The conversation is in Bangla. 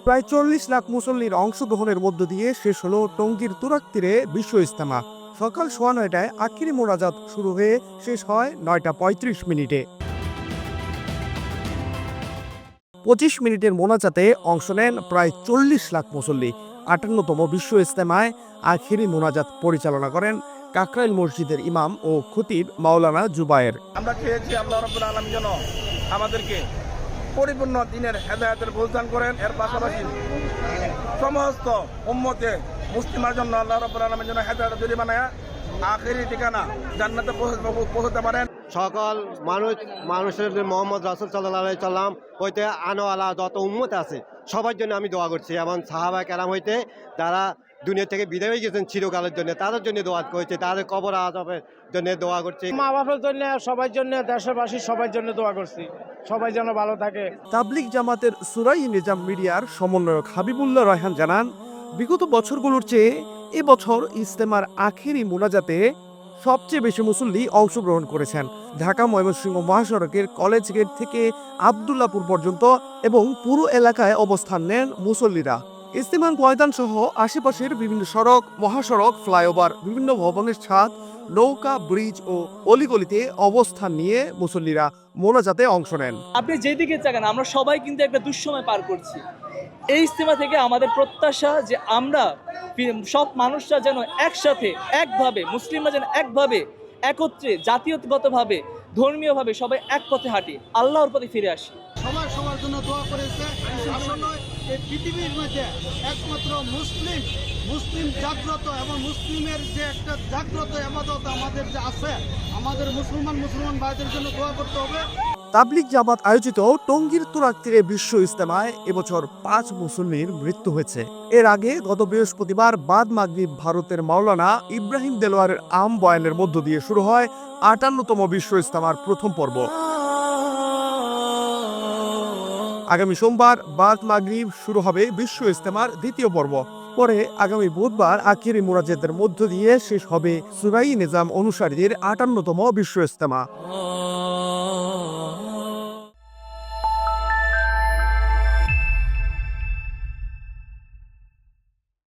প্রায় ৪০ লাখ মুসল্লির অংশগ্রহণের মধ্য দিয়ে শেষ হলো টঙ্গীর তুরাগ তীরে বিশ্ব ইজতেমা। সকাল ৯:৩০টায় আখিরি মোনাজাত শুরু হয়ে শেষ হয় ৯:৩৫ মিনিটে। ২৫ মিনিটের মোনাজাতে অংশ নেন প্রায় ৪০ লাখ মুসল্লি। ৫৮তম বিশ্ব ইজতেমায় আখিরি মোনাজাত পরিচালনা করেন কাকরাইল মসজিদের ইমাম ও খতিব মাওলানা জুবায়ের। আমরা চেয়েছি আল্লাহ রাব্বুল আলামিন যেন আমাদেরকে পরিপূর্ণ দিনের হেদায়েতের বুঝদান করেন। এর পাশাপাশি সমস্ত উম্মতে মুসলিমের জন্য আল্লাহ রাব্বুল আলামিন যেন হেদায়েতের জড়ি বানায় আখিরি ঠিকানা জান্নাতে পৌঁছতে পারেন। সকল মানুষের মোহাম্মদ রাসূল সাল্লাল্লাহু আলাইহি সাল্লাম হইতে আনোয়ালা যত উম্মত আছে সবার জন্য আমি দোয়া করছি, এবং সাহাবা কেরাম হইতে যারা দুনিয়া থেকে বিদায় হয়ে গেছেন চিরকালের জন্য তাদের জন্য দোয়া করছে, তাদের কবর আযাবের জন্য দোয়া করছি। মা বাবার জন্য, সবার জন্য, দেশবাসী সবার জন্য দোয়া করছি, সবাই যেন ভালো থাকে। তাবলিগ জামাতের সুরাই নিজাম মিডিয়ার সমন্বয়ক হাবিবুল্লাহ রায়হান জানান, বিগত বছরগুলোর চেয়ে এবছর ইজতেমার আখেরি মোনাজাতে সবচেয়ে বেশি মুসল্লি অংশগ্রহণ করেছেন। ঢাকা ময়মনসিংহ মহাসড়কের কলেজ গেট থেকে আব্দুল্লাপুর পর্যন্ত এবং পুরো এলাকায় অবস্থান নেন মুসল্লিরা। ইজতেমার ময়দান সহ আশেপাশের বিভিন্ন সড়ক, মহাসড়ক, ফ্লাইওভার, বিভিন্ন ভবনের ছাদ, নৌকা, ব্রিজ ও অলিগলিতে অবস্থান নিয়ে মুসল্লিরা মোনাজাতে অংশ নেন। আপনি যেদিকে চাকান, আমরা সবাই কিন্তু একটা দুঃসময় পার করছি। এই ইজতেমা থেকে আমাদের প্রত্যাশা যে আমরা সব মানুষরা যেন একসাথে, একভাবে, মুসলিমরা যেন একভাবে, একত্রে, জাতীয়গতভাবে, ধর্মীয়ভাবে সবাই এক পথে হাঁটি, আল্লাহর পথে ফিরে আসি। সবার জন্য দোয়া করেছে। আসলে এই পৃথিবীর মধ্যে একমাত্র মুসলিম জাগ্রত এবং মুসলিমের যে একটা জাগ্রত ইবাদত আমাদের যে আছে, আমাদের মুসলমান ভাইদের জন্য দোয়া করতে হবে। তাবলিগ জামাত আয়োজিত টঙ্গীর তুরাগ তীরে বিশ্ব ইজতেমায় এবছর ৫ মুসল্লির মৃত্যু হয়েছে। এর আগে গত বৃহস্পতিবার বাদ মাগরিব ভারতের মাওলানা ইব্রাহিম দেলোয়ারের আম বয়ানের মধ্য দিয়ে শুরু হয় ৫৮তম বিশ্ব ইজতেমার প্রথম পর্ব। আগামী সোমবার বাদ মাগরিব শুরু হবে বিশ্ব ইজতেমার দ্বিতীয় পর্ব। পরে আগামী বুধবার আখিরি মোনাজাতের মধ্য দিয়ে শেষ হবে সুরাই নিজাম অনুসারীদের ৫৮তম বিশ্ব ইজতেমা।